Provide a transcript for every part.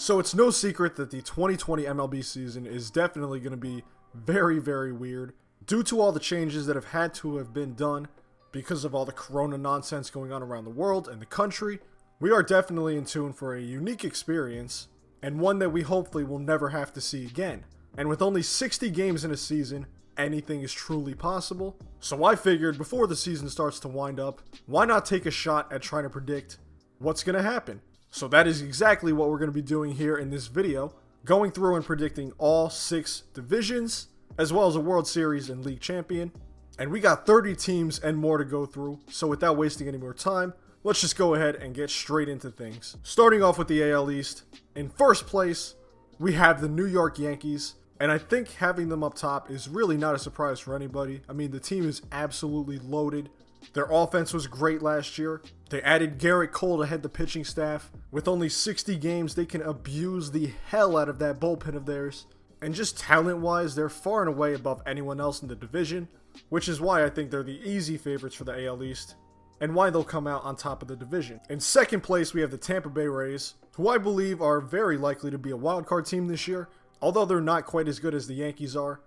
So it's no secret that the 2020 MLB season is definitely going to be very, very weird due to all the changes that have had to have been done because of all the corona nonsense going on around the world and the country. We are definitely in tune for a unique experience and one that we hopefully will never have to see again. And with only 60 games in a season, anything is truly possible. So I figured before the season starts to wind up, why not take a shot at trying to predict what's going to happen? So that is exactly what we're going to be doing here in this video, going through and predicting all 6 divisions, as well as a World Series and League Champion. And we got 30 teams and more to go through, so without wasting any more time, let's just go ahead and get straight into things. Starting off with the AL East, in first place, we have the New York Yankees, and I think having them up top is really not a surprise for anybody. I mean, the team is absolutely loaded. Their offense was great last year. They added Garrett Cole to head the pitching staff. With only 60 games, they can abuse the hell out of that bullpen of theirs. And just talent-wise, they're far and away above anyone else in the division, which is why I think they're the easy favorites for the AL East, and why they'll come out on top of the division. In second place, we have the Tampa Bay Rays, who I believe are very likely to be a wildcard team this year. Although they're not quite as good as the Yankees are,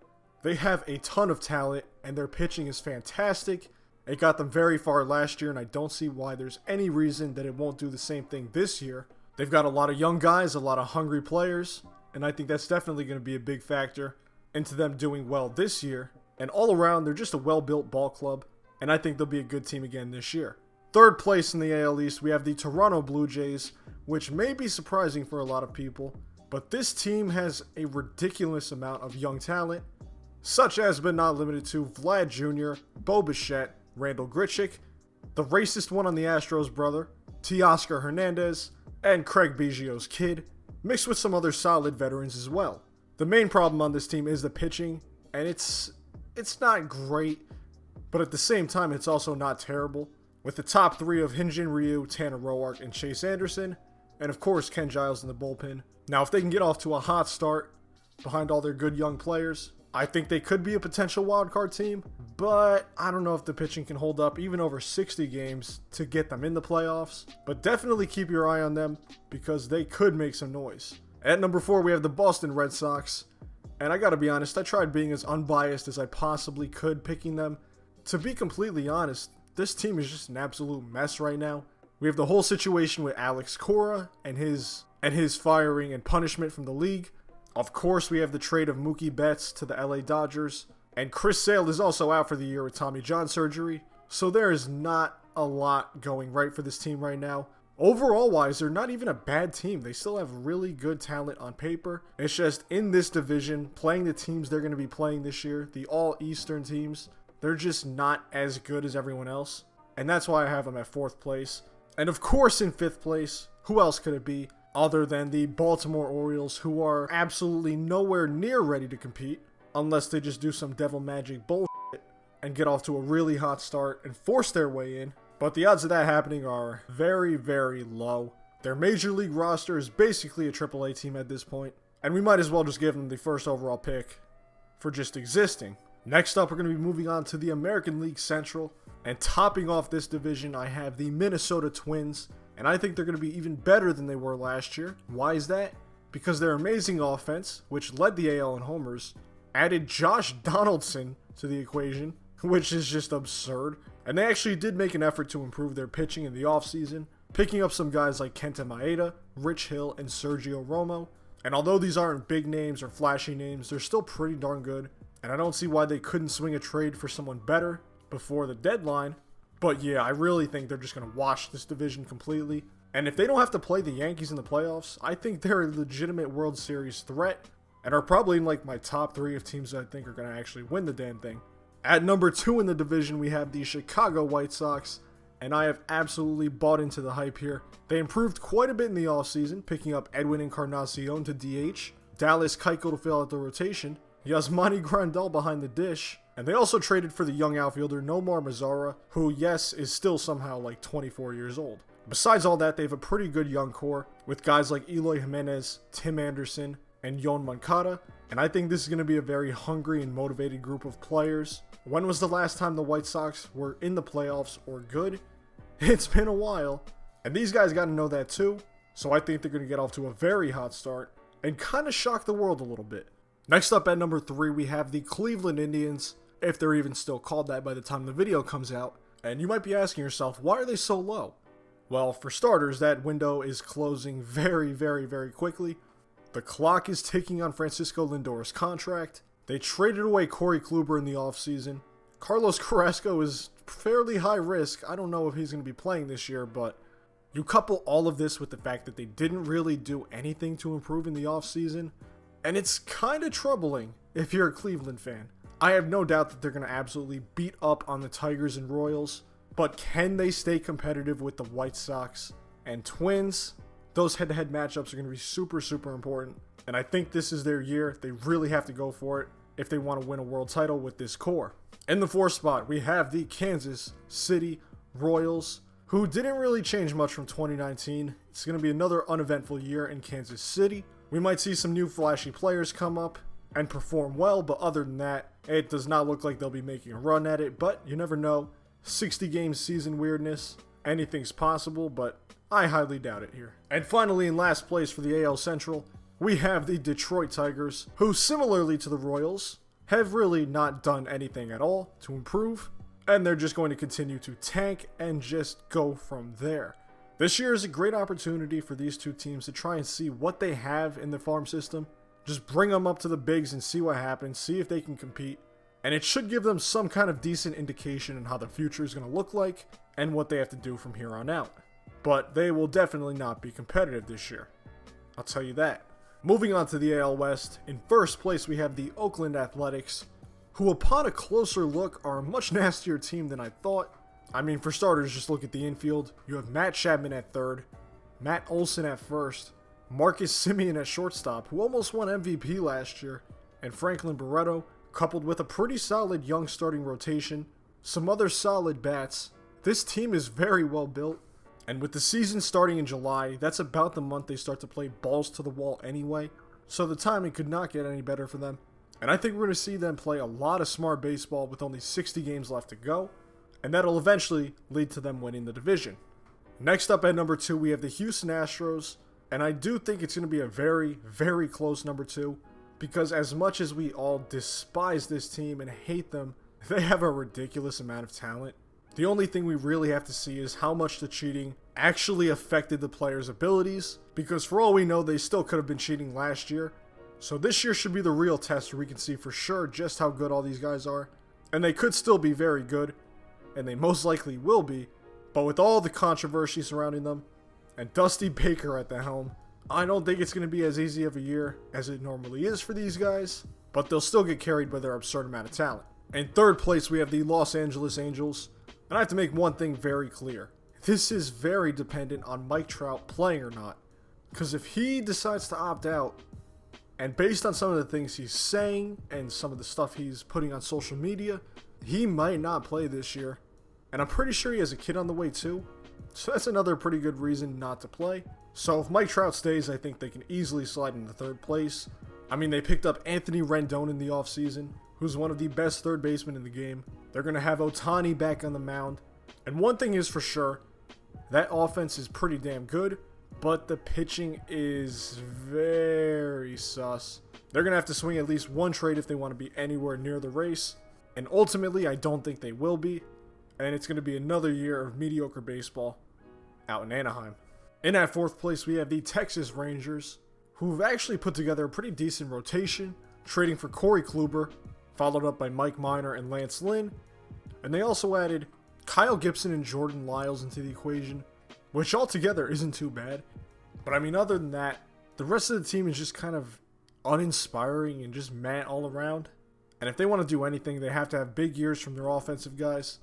they have a ton of talent, and their pitching is fantastic. It got them very far last year, and I don't see why there's any reason that it won't do the same thing this year. They've got a lot of young guys, a lot of hungry players, and I think that's definitely going to be a big factor into them doing well this year. And all around, they're just a well-built ball club, and I think they'll be a good team again this year. Third place in the AL East, we have the Toronto Blue Jays, which may be surprising for a lot of people, but this team has a ridiculous amount of young talent, such as but not limited to Vlad Jr., Bo Bichette, Randall Grichuk, the racist one on the Astros brother, Teoscar Hernandez, and Craig Biggio's kid, mixed with some other solid veterans as well. The main problem on this team is the pitching, and it's not great, but at the same time it's also not terrible, with the top 3 of Hyun-Jin Ryu, Tanner Roark, and Chase Anderson, and of course Ken Giles in the bullpen. Now if they can get off to a hot start behind all their good young players, I think they could be a potential wildcard team, but I don't know if the pitching can hold up even over 60 games to get them in the playoffs. But definitely keep your eye on them because they could make some noise. At number 4, we have the Boston Red Sox. And I gotta be honest, I tried being as unbiased as I possibly could picking them. To be completely honest, this team is just an absolute mess right now. We have the whole situation with Alex Cora and his firing and punishment from the league. Of course, we have the trade of Mookie Betts to the LA Dodgers, and Chris Sale is also out for the year with Tommy John surgery, so there is not a lot going right for this team right now. Overall wise, they're not even a bad team. They still have really good talent on paper. It's just in this division, playing the teams they're going to be playing this year, the all-Eastern teams, they're just not as good as everyone else, and that's why I have them at 4th place. And of course in 5th place, who else could it be other than the Baltimore Orioles, who are absolutely nowhere near ready to compete unless they just do some devil magic bullshit and get off to a really hot start and force their way in. But the odds of that happening are very, very low. Their major league roster is basically a AAA team at this point, and we might as well just give them the first overall pick for just existing. Next up, we're going to be moving on to the American League Central, and topping off this division, I have the Minnesota Twins. And I think they're going to be even better than they were last year. Why is that? Because their amazing offense, which led the AL in homers, added Josh Donaldson to the equation, which is just absurd. And they actually did make an effort to improve their pitching in the offseason, picking up some guys like Kenta Maeda, Rich Hill, and Sergio Romo. And although these aren't big names or flashy names, they're still pretty darn good. And I don't see why they couldn't swing a trade for someone better before the deadline. But yeah, I really think they're just going to wash this division completely. And if they don't have to play the Yankees in the playoffs, I think they're a legitimate World Series threat and are probably in like my top 3 of teams that I think are going to actually win the damn thing. At number 2 in the division, we have the Chicago White Sox, and I have absolutely bought into the hype here. They improved quite a bit in the offseason, picking up Edwin Encarnacion to DH, Dallas Keuchel to fill out the rotation, Yasmani Grandal behind the dish, and they also traded for the young outfielder Nomar Mazara, who, yes, is still somehow like 24 years old. Besides all that, they have a pretty good young core, with guys like Eloy Jimenez, Tim Anderson, and Yon Moncada, and I think this is going to be a very hungry and motivated group of players. When was the last time the White Sox were in the playoffs or good? It's been a while, and these guys got to know that too, So I think they're going to get off to a very hot start and kind of shock the world a little bit. Next up at number 3, we have the Cleveland Indians, if they're even still called that by the time the video comes out. And you might be asking yourself, why are they so low? Well, for starters, that window is closing very, very, very quickly. The clock is ticking on Francisco Lindor's contract. They traded away Corey Kluber in the offseason. Carlos Carrasco is fairly high risk. I don't know if he's going to be playing this year, but you couple all of this with the fact that they didn't really do anything to improve in the offseason, and it's kind of troubling if you're a Cleveland fan. I have no doubt that they're going to absolutely beat up on the Tigers and Royals, but can they stay competitive with the White Sox and Twins? Those head-to-head matchups are going to be super, super important, and I think this is their year. They really have to go for it if they want to win a world title with this core. In the 4th spot, we have the Kansas City Royals, who didn't really change much from 2019. It's going to be another uneventful year in Kansas City. We might see some new flashy players come up and perform well, but other than that, it does not look like they'll be making a run at it, but you never know. 60-game season weirdness, anything's possible, but I highly doubt it here. And finally, in last place for the AL Central, we have the Detroit Tigers, who similarly to the Royals, have really not done anything at all to improve, and they're just going to continue to tank and just go from there. This year is a great opportunity for these two teams to try and see what they have in the farm system. Just bring them up to the bigs and see what happens, see if they can compete, and it should give them some kind of decent indication on how the future is going to look like and what they have to do from here on out. But they will definitely not be competitive this year, I'll tell you that. Moving on to the AL West, in first place we have the Oakland Athletics, who upon a closer look are a much nastier team than I thought. I mean, for starters, just look at the infield. You have Matt Chapman at third, Matt Olson at first, Marcus Semien at shortstop, who almost won MVP last year, and Franklin Barreto, coupled with a pretty solid young starting rotation, some other solid bats. This team is very well built, and with the season starting in July, that's about the month they start to play balls to the wall anyway, so the timing could not get any better for them. And I think we're going to see them play a lot of smart baseball with only 60 games left to go, and that'll eventually lead to them winning the division. Next up at number 2, we have the Houston Astros, and I do think it's going to be a very, very close number 2, because as much as we all despise this team and hate them, they have a ridiculous amount of talent. The only thing we really have to see is how much the cheating actually affected the players' abilities, because for all we know, they still could have been cheating last year. So this year should be the real test where we can see for sure just how good all these guys are. And they could still be very good, and they most likely will be, but with all the controversy surrounding them, and Dusty Baker at the helm, I don't think it's going to be as easy of a year as it normally is for these guys, but they'll still get carried by their absurd amount of talent. In third place, we have the Los Angeles Angels, and I have to make one thing very clear. This is very dependent on Mike Trout playing or not, because if he decides to opt out, and based on some of the things he's saying and some of the stuff he's putting on social media, he might not play this year. And I'm pretty sure he has a kid on the way too. So that's another pretty good reason not to play. So if Mike Trout stays, I think they can easily slide into third place. I mean, they picked up Anthony Rendon in the offseason, who's one of the best third basemen in the game. They're going to have Ohtani back on the mound. And one thing is for sure, that offense is pretty damn good, but the pitching is very sus. They're going to have to swing at least one trade if they want to be anywhere near the race. And ultimately, I don't think they will be. And it's going to be another year of mediocre baseball out in Anaheim. In at fourth place, we have the Texas Rangers, who've actually put together a pretty decent rotation, trading for Corey Kluber, followed up by Mike Minor and Lance Lynn. And they also added Kyle Gibson and Jordan Lyles into the equation, which altogether isn't too bad. But I mean, other than that, the rest of the team is just kind of uninspiring and just meh all around. And if they want to do anything, they have to have big years from their offensive guys.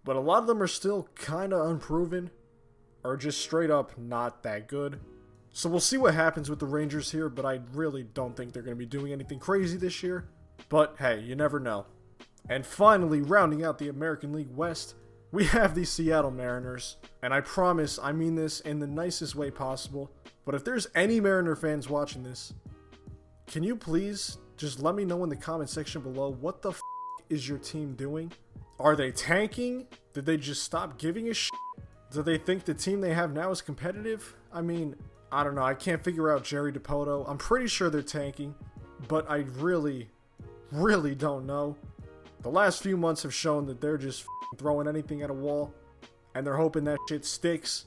But a lot of them are still kind of unproven, or just straight up not that good. So we'll see what happens with the Rangers here, but I really don't think they're going to be doing anything crazy this year. But hey, you never know. And finally, rounding out the American League West, we have the Seattle Mariners. And I promise, I mean this in the nicest way possible, but if there's any Mariner fans watching this, can you please just let me know in the comment section below, what the is your team doing? Are they tanking? Did they just stop giving a shit? Do they think the team they have now is competitive? I mean, I don't know. I can't figure out Jerry Dipoto. I'm pretty sure they're tanking, but I really don't know. The last few months have shown that they're just throwing anything at a wall, and they're hoping that shit sticks.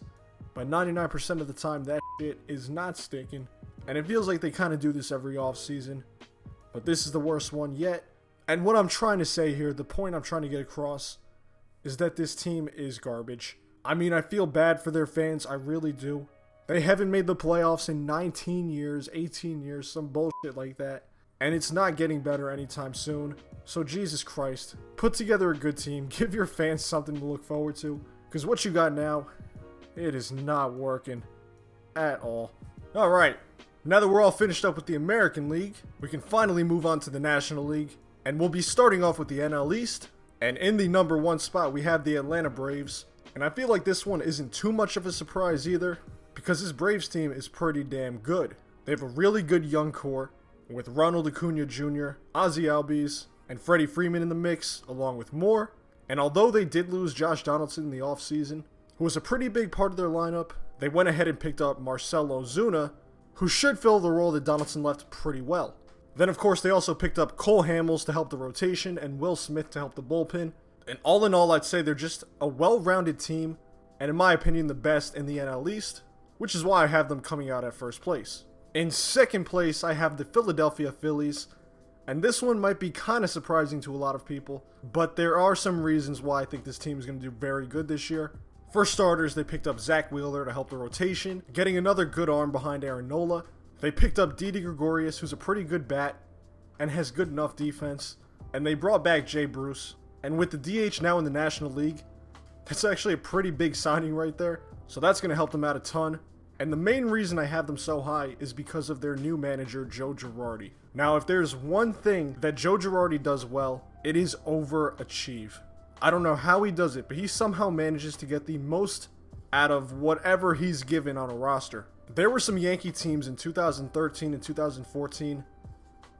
But 99% of the time, that shit is not sticking. And it feels like they kind of do this every offseason. But this is the worst one yet. And what I'm trying to say here, the point I'm trying to get across, is that this team is garbage. I mean, I feel bad for their fans. I really do. They haven't made the playoffs in 19 years, 18 years, some bullshit like that. And it's not getting better anytime soon. So Jesus Christ, put together a good team. Give your fans something to look forward to. Because what you got now, it is not working at all. Alright, now that we're all finished up with the American League, we can finally move on to the National League. And we'll be starting off with the NL East. And in the number 1 spot, we have the Atlanta Braves. And I feel like this one isn't too much of a surprise either, because this Braves team is pretty damn good. They have a really good young core, with Ronald Acuna Jr., Ozzie Albies, and Freddie Freeman in the mix, along with more. And although they did lose Josh Donaldson in the offseason, who was a pretty big part of their lineup, they went ahead and picked up Marcell Ozuna, who should fill the role that Donaldson left pretty well. Then of course they also picked up Cole Hamels to help the rotation and Will Smith to help the bullpen. And all in all, I'd say they're just a well-rounded team, and in my opinion the best in the NL East, which is why I have them coming out at first place. In second place, I have the Philadelphia Phillies, and this one might be kind of surprising to a lot of people, but there are some reasons why I think this team is going to do very good this year. For starters, they picked up Zach Wheeler to help the rotation, getting another good arm behind Aaron Nola. They picked up Didi Gregorius, who's a pretty good bat and has good enough defense, and they brought back Jay Bruce. And with the DH now in the National League, that's actually a pretty big signing right there, so that's going to help them out a ton. And the main reason I have them so high is because of their new manager, Joe Girardi. Now, if there's one thing that Joe Girardi does well, it is overachieve. I don't know how he does it, but he somehow manages to get the most out of whatever he's given on a roster. There were some Yankee teams in 2013 and 2014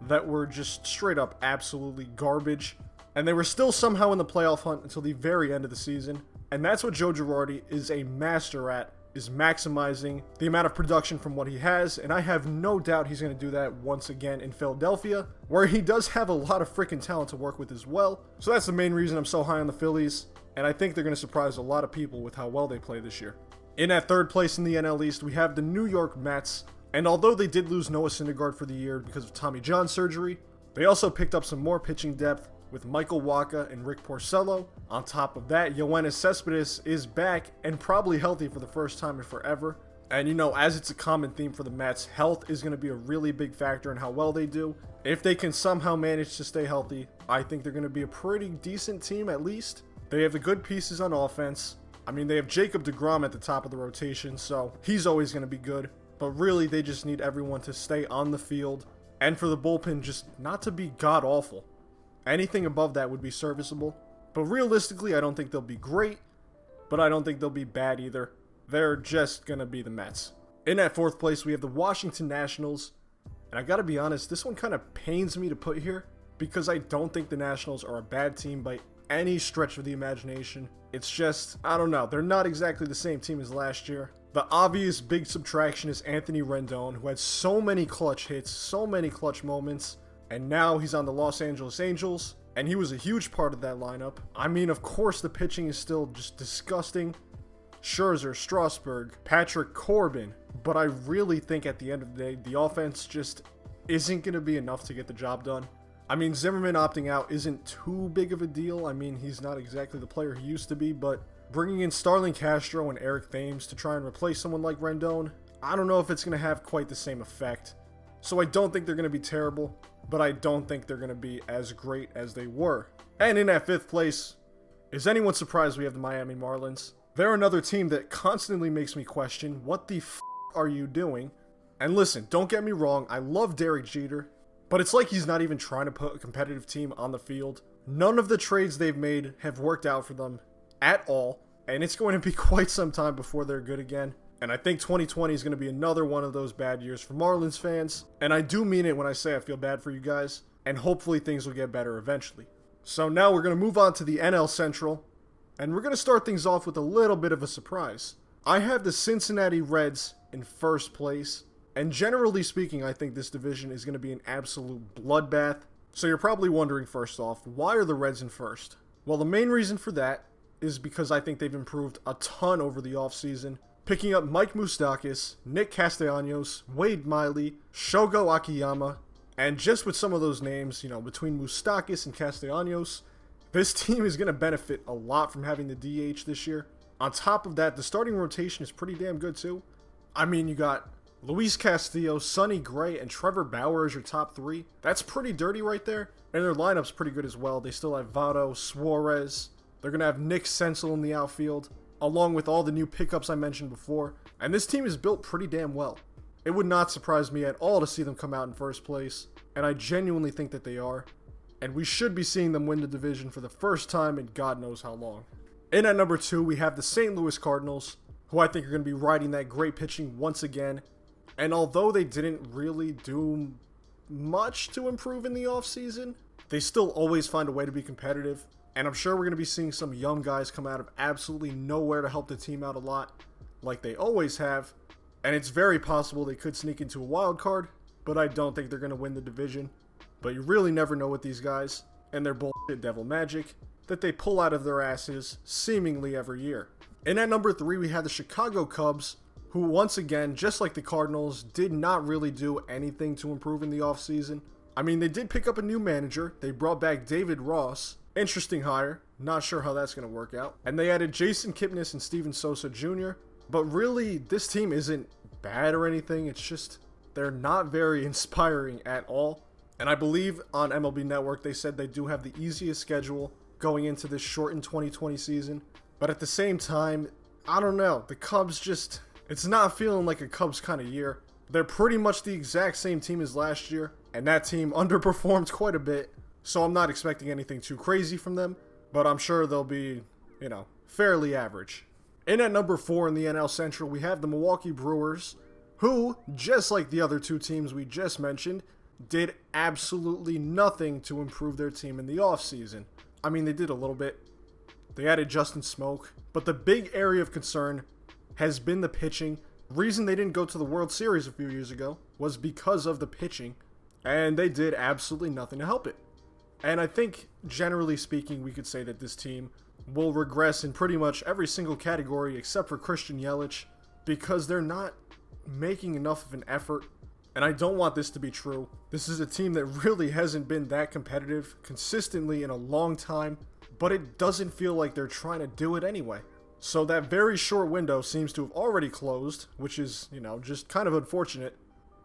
that were just straight up absolutely garbage, and they were still somehow in the playoff hunt until the very end of the season. And that's what Joe Girardi is a master at, is maximizing the amount of production from what he has, and I have no doubt he's going to do that once again in Philadelphia, where he does have a lot of freaking talent to work with as well. So that's the main reason I'm so high on the Phillies, and I think they're going to surprise a lot of people with how well they play this year. In at third place in the NL East, we have the New York Mets, and although they did lose Noah Syndergaard for the year because of Tommy John surgery, they also picked up some more pitching depth with Michael Wacha and Rick Porcello. On top of that, Yoenis Cespedes is back and probably healthy for the first time in forever. And you know, as it's a common theme for the Mets, health is going to be a really big factor in how well they do. If they can somehow manage to stay healthy, I think they're going to be a pretty decent team at least. They have the good pieces on offense. I mean, they have Jacob deGrom at the top of the rotation, so he's always going to be good. But really, they just need everyone to stay on the field, and for the bullpen just not to be god-awful. Anything above that would be serviceable. But realistically, I don't think they'll be great, but I don't think they'll be bad either. They're just going to be the Mets. In at fourth place, we have the Washington Nationals. And I gotta be honest, this one kind of pains me to put here, because I don't think the Nationals are a bad team by any stretch of the imagination. It's just, I don't know, they're not exactly the same team as last year. The obvious big subtraction is Anthony Rendon, who had so many clutch hits, so many clutch moments, and now he's on the Los Angeles Angels, and he was a huge part of that lineup. I mean, of course the pitching is still just disgusting. Scherzer, Strasburg, Patrick Corbin, but I really think at the end of the day, the offense just isn't going to be enough to get the job done. I mean, Zimmerman opting out isn't too big of a deal. I mean, he's not exactly the player he used to be, but bringing in Starlin Castro and Eric Thames to try and replace someone like Rendon, I don't know if it's going to have quite the same effect. So I don't think they're going to be terrible, but I don't think they're going to be as great as they were. And in at fifth place, is anyone surprised we have the Miami Marlins? They're another team that constantly makes me question, what the f*** are you doing? And listen, don't get me wrong, I love Derek Jeter, but it's like he's not even trying to put a competitive team on the field. None of the trades they've made have worked out for them at all, and it's going to be quite some time before they're good again. And I think 2020 is going to be another one of those bad years for Marlins fans, and I do mean it when I say I feel bad for you guys, and hopefully things will get better eventually. So now we're going to move on to the NL Central, and we're going to start things off with a little bit of a surprise. I have the Cincinnati Reds in first place. And generally speaking, I think this division is going to be an absolute bloodbath. So you're probably wondering, first off, why are the Reds in first? Well, the main reason for that is because I think they've improved a ton over the offseason, picking up Mike Moustakas, Nick Castellanos, Wade Miley, Shogo Akiyama, and just with some of those names, between Moustakas and Castellanos, this team is going to benefit a lot from having the DH this year. On top of that, the starting rotation is pretty damn good too. I mean, you got Luis Castillo, Sonny Gray, and Trevor Bauer as your top three. That's pretty dirty right there. And their lineup's pretty good as well. They still have Votto, Suarez. They're going to have Nick Senzel in the outfield, along with all the new pickups I mentioned before. And this team is built pretty damn well. It would not surprise me at all to see them come out in first place. And I genuinely think that they are. And we should be seeing them win the division for the first time in God knows how long. In at number 2, we have the St. Louis Cardinals, who I think are going to be riding that great pitching once again. And although they didn't really do much to improve in the offseason, they still always find a way to be competitive. And I'm sure we're going to be seeing some young guys come out of absolutely nowhere to help the team out a lot, like they always have. And it's very possible they could sneak into a wild card, but I don't think they're going to win the division. But you really never know with these guys and their bullshit devil magic that they pull out of their asses seemingly every year. And at number 3, we have the Chicago Cubs, who once again, just like the Cardinals, did not really do anything to improve in the offseason. I mean, they did pick up a new manager. They brought back David Ross. Interesting hire. Not sure how that's going to work out. And they added Jason Kipnis and Steven Sosa Jr. But really, this team isn't bad or anything. It's just they're not very inspiring at all. And I believe on MLB Network, they said they do have the easiest schedule going into this shortened 2020 season. But at the same time, I don't know. The Cubs just, it's not feeling like a Cubs kind of year. They're pretty much the exact same team as last year. And that team underperformed quite a bit. So I'm not expecting anything too crazy from them, but I'm sure they'll be, fairly average. In at number 4 in the NL Central, we have the Milwaukee Brewers, who, just like the other two teams we just mentioned, did absolutely nothing to improve their team in the offseason. I mean, they did a little bit. They added Justin Smoke, but the big area of concern has been the pitching. The reason they didn't go to the World Series a few years ago was because of the pitching, and they did absolutely nothing to help it. And I think, generally speaking, we could say that this team will regress in pretty much every single category except for Christian Yelich, because they're not making enough of an effort. And I don't want this to be true. This is a team that really hasn't been that competitive consistently in a long time, but it doesn't feel like they're trying to do it anyway. So that very short window seems to have already closed, which is, just kind of unfortunate.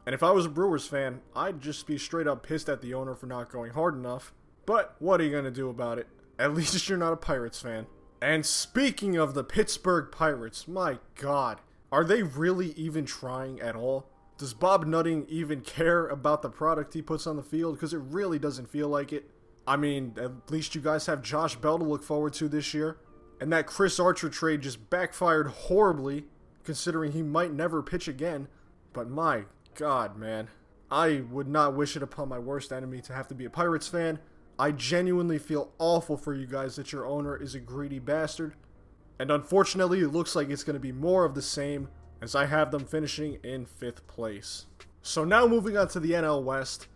And if I was a Brewers fan, I'd just be straight up pissed at the owner for not going hard enough. But what are you going to do about it? At least you're not a Pirates fan. And speaking of the Pittsburgh Pirates, my God, are they really even trying at all? Does Bob Nutting even care about the product he puts on the field? Because it really doesn't feel like it. I mean, at least you guys have Josh Bell to look forward to this year. And that Chris Archer trade just backfired horribly, considering he might never pitch again. But my God, man. I would not wish it upon my worst enemy to have to be a Pirates fan. I genuinely feel awful for you guys that your owner is a greedy bastard. And unfortunately, it looks like it's going to be more of the same, as I have them finishing in 5th place. So now moving on to the NL West.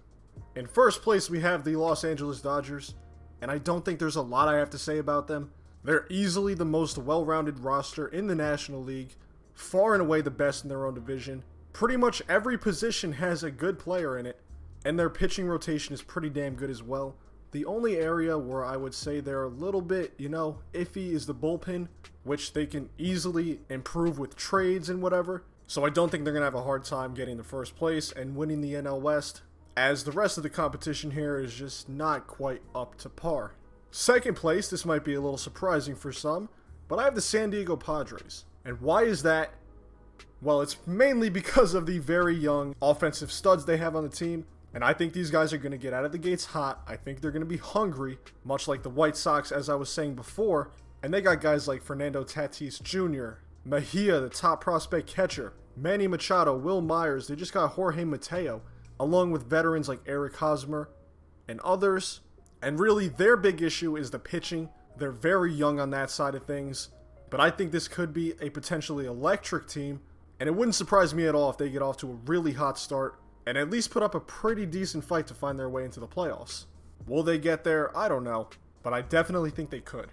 In first place, we have the Los Angeles Dodgers. And I don't think there's a lot I have to say about them. They're easily the most well-rounded roster in the National League. Far and away the best in their own division. Pretty much every position has a good player in it. And their pitching rotation is pretty damn good as well. The only area where I would say they're a little bit, iffy is the bullpen, which they can easily improve with trades and whatever. So I don't think they're going to have a hard time getting the first place and winning the NL West, as the rest of the competition here is just not quite up to par. Second place, this might be a little surprising for some, but I have the San Diego Padres. And why is that? Well, it's mainly because of the very young offensive studs they have on the team. And I think these guys are going to get out of the gates hot. I think they're going to be hungry, much like the White Sox, as I was saying before. And they got guys like Fernando Tatis Jr., Mejia, the top prospect catcher, Manny Machado, Will Myers. They just got Jorge Mateo, along with veterans like Eric Hosmer and others. And really, their big issue is the pitching. They're very young on that side of things. But I think this could be a potentially electric team And it wouldn't surprise me at all if they get off to a really hot start and at least put up a pretty decent fight to find their way into the playoffs. Will they get there? I don't know, but I definitely think they could.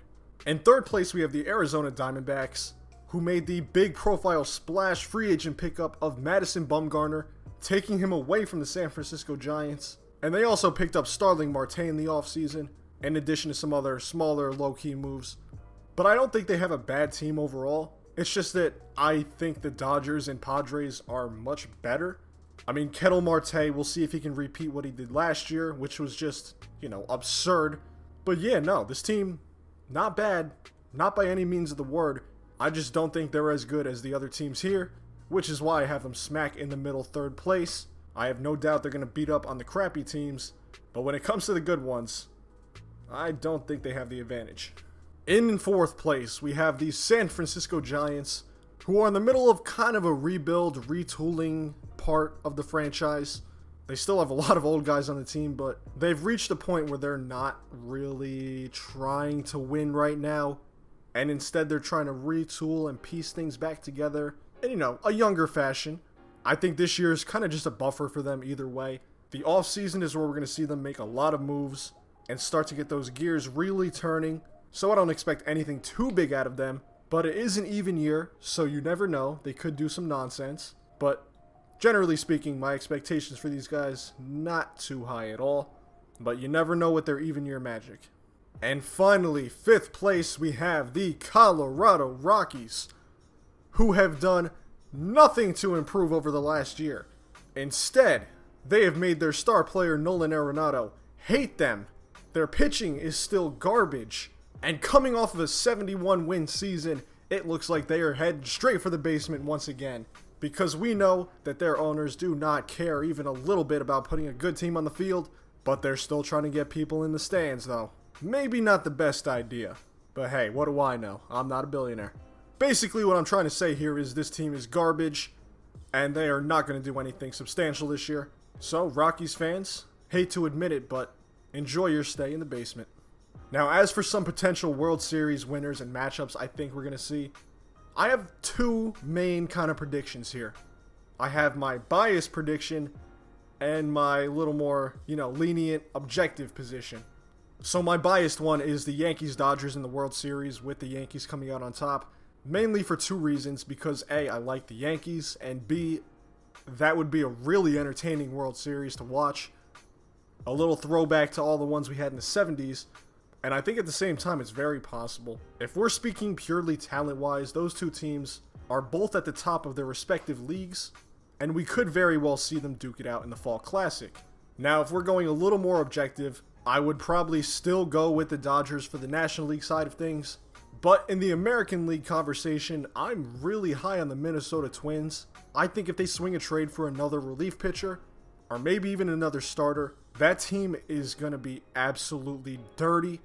In third place, we have the Arizona Diamondbacks, who made the big profile splash free agent pickup of Madison Bumgarner, taking him away from the San Francisco Giants. And they also picked up Starling Marte in the offseason, in addition to some other smaller low-key moves. But I don't think they have a bad team overall. It's just that I think the Dodgers and Padres are much better. I mean, Ketel Marte, we'll see if he can repeat what he did last year, which was just, absurd. But yeah, no, this team, not bad. Not by any means of the word. I just don't think they're as good as the other teams here, which is why I have them smack in the middle third place. I have no doubt they're going to beat up on the crappy teams, but when it comes to the good ones, I don't think they have the advantage. In fourth place, we have the San Francisco Giants, who are in the middle of kind of a rebuild, retooling part of the franchise. They still have a lot of old guys on the team, but they've reached a point where they're not really trying to win right now. And instead they're trying to retool and piece things back together in, a younger fashion. I think this year is kind of just a buffer for them either way. The offseason is where we're going to see them make a lot of moves and start to get those gears really turning. So I don't expect anything too big out of them. But it is an even year, so you never know. They could do some nonsense. But generally speaking, my expectations for these guys, not too high at all. But you never know with their even year magic. And finally, fifth place, we have the Colorado Rockies, who have done nothing to improve over the last year. Instead, they have made their star player Nolan Arenado hate them. Their pitching is still garbage. And coming off of a 71-win season, it looks like they are headed straight for the basement once again. Because we know that their owners do not care even a little bit about putting a good team on the field, but they're still trying to get people in the stands though. Maybe not the best idea, but hey, what do I know? I'm not a billionaire. Basically, what I'm trying to say here is this team is garbage, and they are not going to do anything substantial this year. So, Rockies fans, hate to admit it, but enjoy your stay in the basement. Now, as for some potential World Series winners and matchups I think we're going to see, I have two main kind of predictions here. I have my biased prediction and my little more, lenient, objective position. So my biased one is the Yankees-Dodgers in the World Series, with the Yankees coming out on top. Mainly for two reasons, because A, I like the Yankees, and B, that would be a really entertaining World Series to watch. A little throwback to all the ones we had in the 70s, and I think at the same time it's very possible. If we're speaking purely talent-wise, those two teams are both at the top of their respective leagues, and we could very well see them duke it out in the Fall Classic. Now, if we're going a little more objective, I would probably still go with the Dodgers for the National League side of things. But in the American League conversation, I'm really high on the Minnesota Twins. I think if they swing a trade for another relief pitcher, or maybe even another starter, that team is going to be absolutely dirty.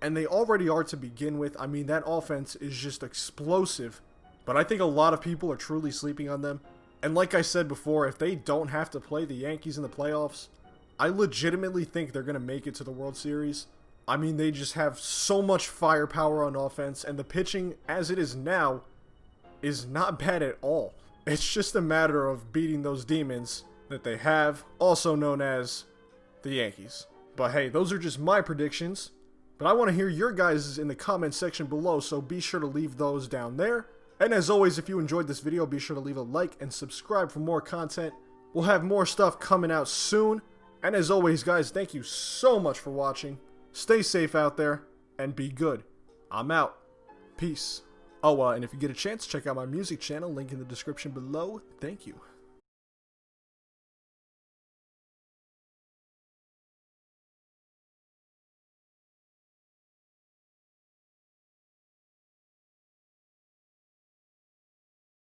And they already are to begin with. I mean, that offense is just explosive. But I think a lot of people are truly sleeping on them. And like I said before, if they don't have to play the Yankees in the playoffs, I legitimately think they're going to make it to the World Series. I mean, they just have so much firepower on offense, and the pitching, as it is now, is not bad at all. It's just a matter of beating those demons that they have, also known as the Yankees. But hey, those are just my predictions. But I want to hear your guys' in the comment section below, so be sure to leave those down there. And as always, if you enjoyed this video, be sure to leave a like and subscribe for more content. We'll have more stuff coming out soon. And as always, guys, thank you so much for watching. Stay safe out there, and be good. I'm out. Peace. Oh, and if you get a chance, check out my music channel, link in the description below. Thank you.